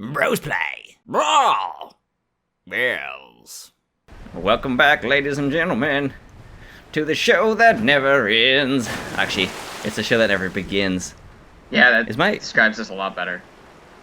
Brosplay. Brawl. Bells. Welcome back, ladies and gentlemen, to the show that never ends. Actually, it's a show that never begins. Yeah, that describes this a lot better.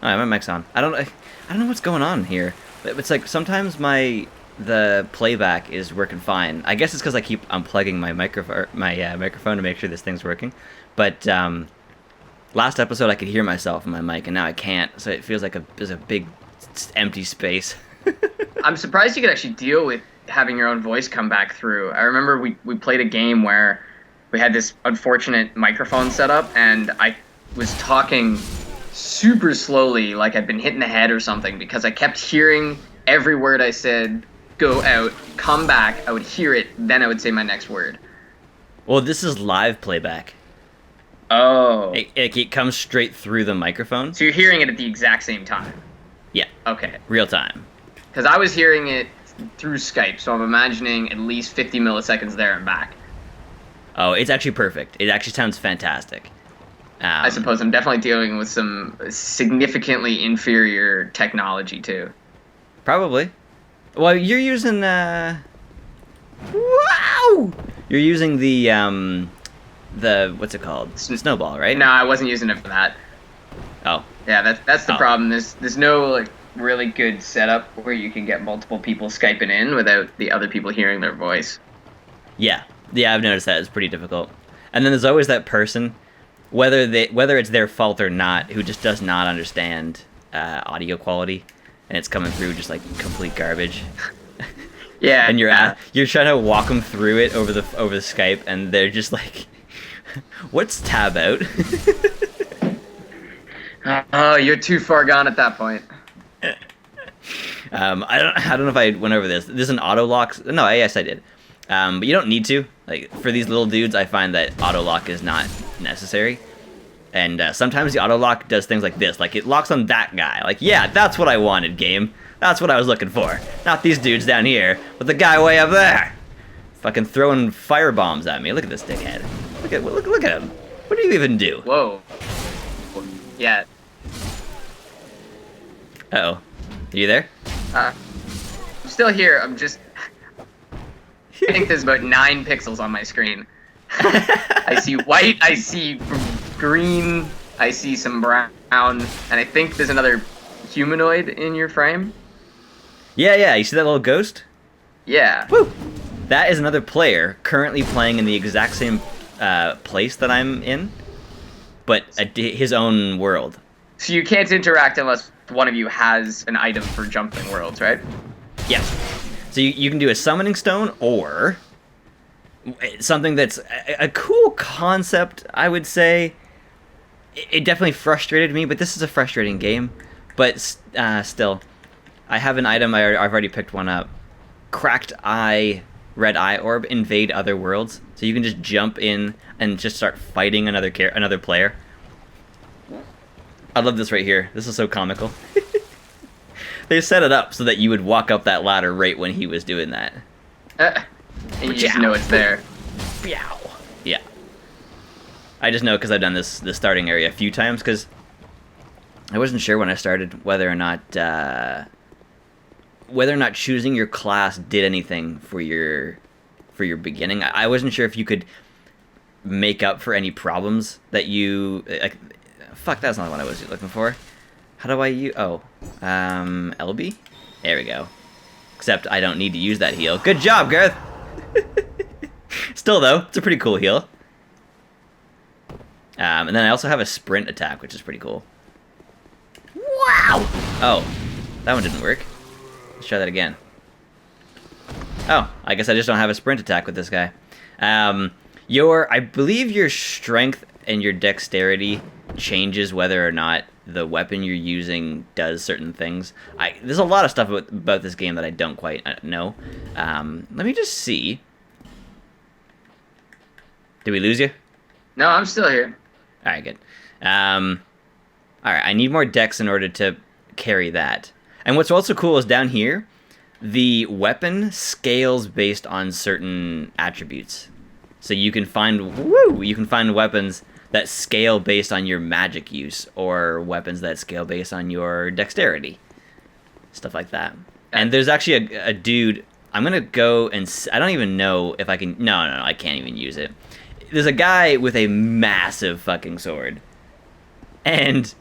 Oh, my mic's on. I don't know what's going on here. It's like sometimes the playback is working fine. I guess it's because I keep unplugging my microphone to make sure this thing's working. But last episode I could hear myself in my mic, and now I can't. So it feels like there's a big empty space. I'm surprised you could actually deal with having your own voice come back through. I remember we played a game where we had this unfortunate microphone set up, and I was talking super slowly, like I'd been hit in the head or something, because I kept hearing every word I said go out, come back, I would hear it, then I would say my next word. Well, this is live playback. Oh. It comes straight through the microphone. So you're hearing it at the exact same time? Yeah. Okay. Real time. Because I was hearing it through Skype, so I'm imagining at least 50 milliseconds there and back. Oh, it's actually perfect. It actually sounds fantastic. I suppose I'm definitely dealing with some significantly inferior technology, too. Probably. Well, you're using, Wow! You're using the, what's it called? Snowball, right? No, I wasn't using it for that. Oh. Yeah, that's the problem. There's no, like, really good setup where you can get multiple people Skyping in without the other people hearing their voice. Yeah, I've noticed that. It's pretty difficult. And then there's always that person, whether it's their fault or not, who just does not understand audio quality, and it's coming through just like complete garbage. Yeah. And you're trying to walk them through it over the Skype, and they're just like, "What's tab out?" Oh, you're too far gone at that point. I don't know if I went over this. There's an auto lock. No, yes, I did. But you don't need to. Like, for these little dudes, I find that auto lock is not necessary. And sometimes the auto lock does things like this. Like, it locks on that guy. Like, yeah, that's what I wanted, game. That's what I was looking for. Not these dudes down here, but the guy way up there. Fucking throwing fire bombs at me. Look at this dickhead. Look at him. What do you even do? Whoa. Yeah. Uh-oh. Are you there? I'm still here. I'm just... I think there's about 9 pixels on my screen. I see white, I see green, I see some brown, and I think there's another humanoid in your frame. Yeah, you see that little ghost? Yeah. Woo! That is another player currently playing in the exact same place that I'm in, but his own world. So you can't interact unless one of you has an item for jumping worlds, right? Yes. So you can do a summoning stone, or something that's a cool concept, I would say. It definitely frustrated me, but this is a frustrating game. But still, I have an item, I've already picked one up. Cracked Eye, Red Eye Orb, invade other worlds. So you can just jump in and just start fighting another player. I love this right here. This is so comical. They set it up so that you would walk up that ladder right when he was doing that. And you just know it's there. Yeah. I just know because I've done this starting area a few times, because I wasn't sure when I started whether or not choosing your class did anything for your beginning. I wasn't sure if you could make up for any problems that you... Like, fuck, that's not what I was looking for. How do I use... Oh. LB? There we go. Except I don't need to use that heal. Good job, Gïrth! Still, though, it's a pretty cool heal. And then I also have a sprint attack, which is pretty cool. Wow! Oh. That one didn't work. Let's try that again. Oh, I guess I just don't have a sprint attack with this guy. I believe your strength and your dexterity changes whether or not the weapon you're using does certain things. There's a lot of stuff about this game that I don't quite know. Let me just see. Did we lose you? No, I'm still here. Alright, good. Alright, I need more dex in order to carry that. And what's also cool is down here, the weapon scales based on certain attributes. So you can find weapons that scale based on your magic use, or weapons that scale based on your dexterity. Stuff like that. And there's actually a dude. I'm going to go and... I don't even know if I can... No, I can't even use it. There's a guy with a massive fucking sword. And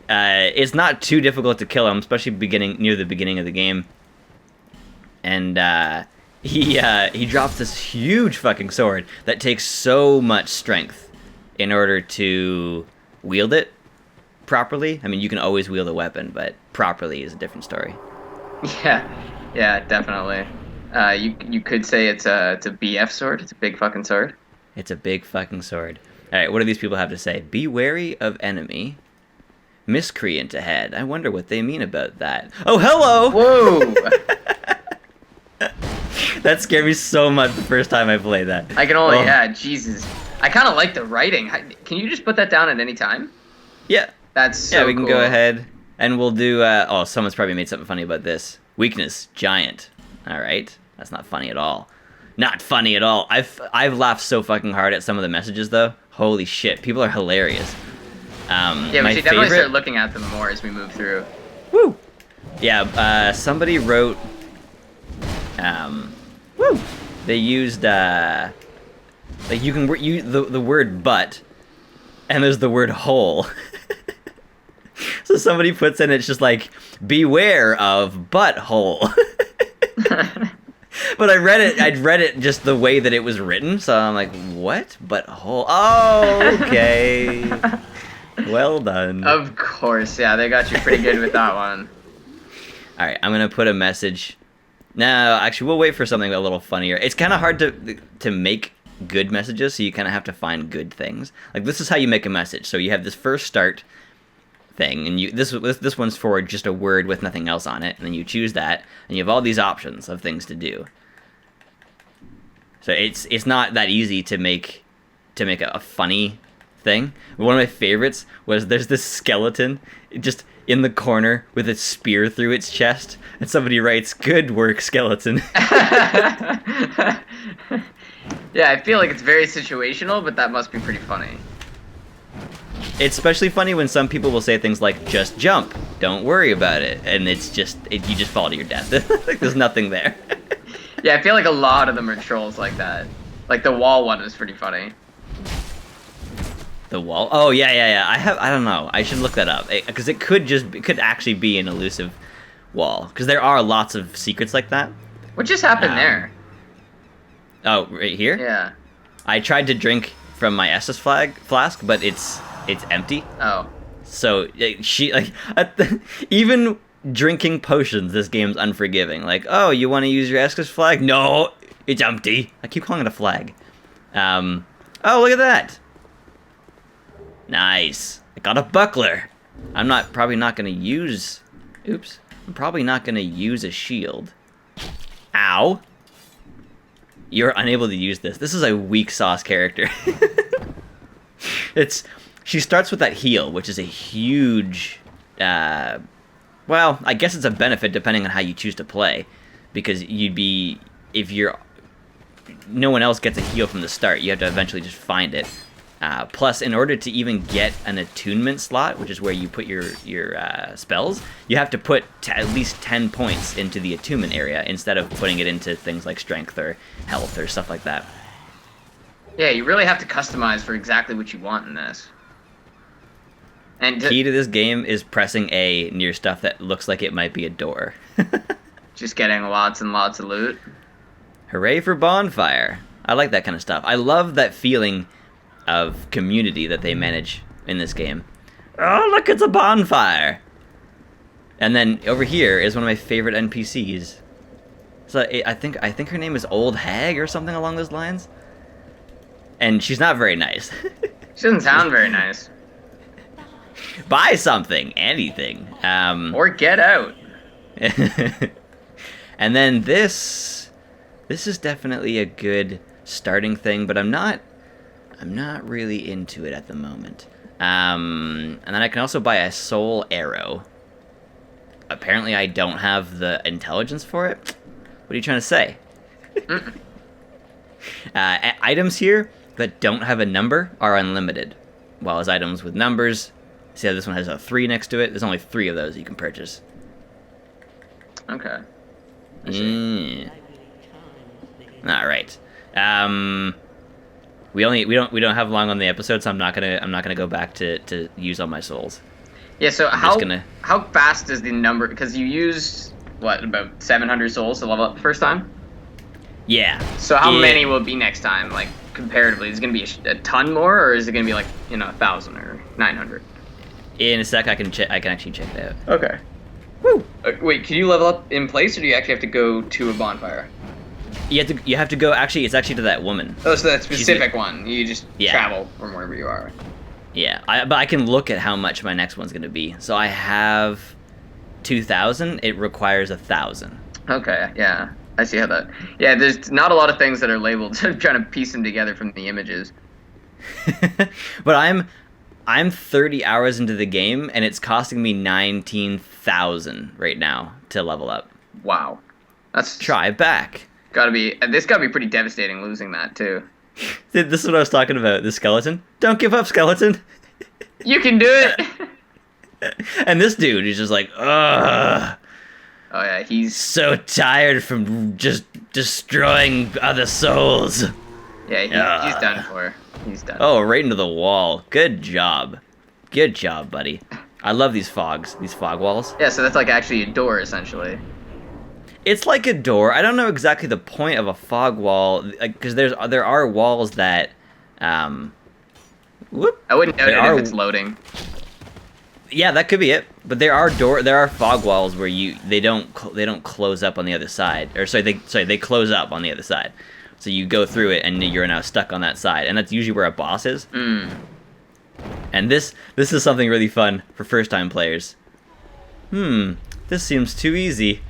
it's not too difficult to kill him, especially near the beginning of the game. And he drops this huge fucking sword that takes so much strength in order to wield it properly. I mean, you can always wield a weapon, but properly is a different story. Yeah, definitely. You could say it's a BF sword. It's a big fucking sword. It's a big fucking sword. All right, what do these people have to say? Be wary of enemy. Miscreant ahead. I wonder what they mean about that. Oh, hello! Whoa! That scared me so much the first time I played that. I can only... Yeah, Jesus. I kind of like the writing. Can you just put that down at any time? Yeah. That's so Yeah, we can cool. go ahead and we'll do... oh, someone's probably made something funny about this. Weakness, giant. All right. That's not funny at all. Not funny at all. I've laughed so fucking hard at some of the messages, though. Holy shit. People are hilarious. Yeah, we should definitely start looking at them more as we move through. Woo! Yeah, somebody wrote... woo! They used, like, you can... the word butt, and there's the word hole. So somebody puts in, it's just like, beware of butthole. But I'd read it just the way that it was written, so I'm like, what? Butthole? Oh, okay. Well done. Of course, yeah, they got you pretty good with that one. Alright, I'm gonna put a message. No, actually, we'll wait for something a little funnier. It's kind of hard to make good messages, so you kind of have to find good things. Like, this is how you make a message. So you have this first start thing, and this one's for just a word with nothing else on it, and then you choose that, and you have all these options of things to do. So it's not that easy to make a funny thing. One of my favorites was there's this skeleton just in the corner with a spear through its chest, and somebody writes, "Good work, skeleton." Yeah, I feel like it's very situational, but that must be pretty funny. It's especially funny when some people will say things like, "Just jump, don't worry about it," and you just fall to your death. Like, there's nothing there. Yeah, I feel like a lot of them are trolls like that. Like the wall one was pretty funny. The wall? Oh yeah. I don't know. I should look that up because it could actually be an elusive wall, because there are lots of secrets like that. What just happened there? Oh, right here? Yeah. I tried to drink from my Estus flask, but it's empty. Oh. So even drinking potions, this game's unforgiving. Like, oh, you want to use your Estus flag? No, it's empty. I keep calling it a flag. Oh, look at that. Nice. I got a buckler. I'm probably not gonna use. Oops. I'm probably not gonna use a shield. Ow. You're unable to use this. This is a weak sauce character. She starts with that heal, which is a huge, well, I guess it's a benefit depending on how you choose to play, because no one else gets a heal from the start, you have to eventually just find it. Plus, in order to even get an attunement slot, which is where you put your spells, you have to put at least 10 points into the attunement area instead of putting it into things like strength or health or stuff like that. Yeah, you really have to customize for exactly what you want in this. And key to this game is pressing A near stuff that looks like it might be a door. Just getting lots and lots of loot. Hooray for bonfire. I like that kind of stuff. I love that feeling of community that they manage in this game. Oh, look, it's a bonfire! And then over here is one of my favorite NPCs. So I think her name is Old Hag or something along those lines. And she's not very nice. She doesn't sound very nice. Buy something, anything. Or get out. And then this is definitely a good starting thing, but I'm not really into it at the moment. And then I can also buy a soul arrow. Apparently I don't have the intelligence for it. What are you trying to say? Items here that don't have a number are unlimited, while his items with numbers. See how this one has a 3 next to it? There's only 3 of those you can purchase. Okay. I see. All right. We don't have long on the episode, so I'm not gonna go back to use all my souls. Yeah. So how fast is the number? Because you used about 700 souls to level up the first time. Yeah. So how many will it be next time? Like comparatively, is it gonna be a ton more, or is it gonna be like 1,000 or 900? In a sec, I can actually check it out. Okay. Woo. Wait, can you level up in place, or do you actually have to go to a bonfire? You have to go. Actually, it's actually to that woman. Oh, so that specific one. You just travel from wherever you are. Yeah, but I can look at how much my next one's gonna be. So I have 2,000. It requires 1,000. Okay. Yeah. I see how that. Yeah, there's not a lot of things that are labeled. So I'm trying to piece them together from the images. But I'm 30 hours into the game, and it's costing me 19,000 right now to level up. Wow, that's try back. This gotta be pretty devastating losing that too. This is what I was talking about. The skeleton. Don't give up, skeleton. You can do it. And this dude is just like, ugh. Oh yeah, he's so tired from just destroying other souls. Yeah, he's done for. He's done. Oh, right into the wall. Good job. Good job, buddy. I love these fog walls. Yeah, so that's like actually a door, essentially. It's like a door. I don't know exactly the point of a fog wall, because there are walls that, whoop. I wouldn't know if it's loading. Yeah, that could be it. But there are fog walls where they don't close up on the other side, or they close up on the other side. So you go through it, and you're now stuck on that side, and that's usually where a boss is. And this is something really fun for first-time players. This seems too easy.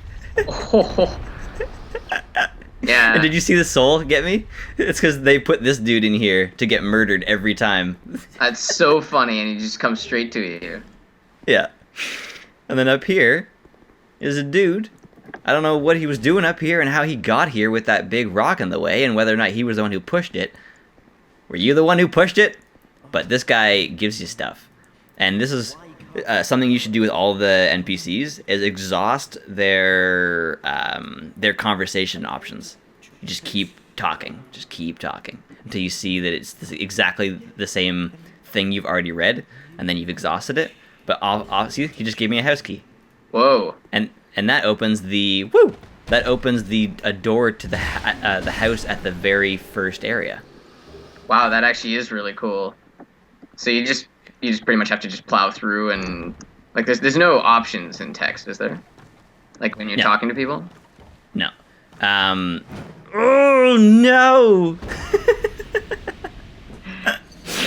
Yeah. And did you see the soul get me? It's because they put this dude in here to get murdered every time. That's so funny, and he just comes straight to you. Yeah. And then up here is a dude. I don't know what he was doing up here and how he got here with that big rock in the way, and whether or not he was the one who pushed it. Were you the one who pushed it? But this guy gives you stuff. And this is something you should do with all the NPCs, is exhaust their conversation options. You just keep talking. Just keep talking until you see that it's exactly the same thing you've already read, and then you've exhausted it. But see, he just gave me a house key. Whoa. And that opens a door to the house at the very first area. Wow, that actually is really cool. So you just pretty much have to just plow through, and like there's no options in text, is there? Like when you're talking to people? No. Oh no.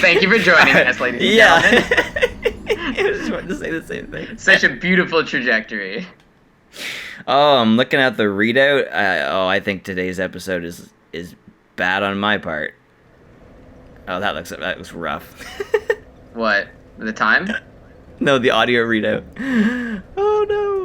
Thank you for joining us, ladies and gentlemen. I was just about to say the same thing. Such a beautiful trajectory. Oh, I'm looking at the readout. I think today's episode is bad on my part. Oh, that looks rough. What? The time? No, the audio readout. Oh no.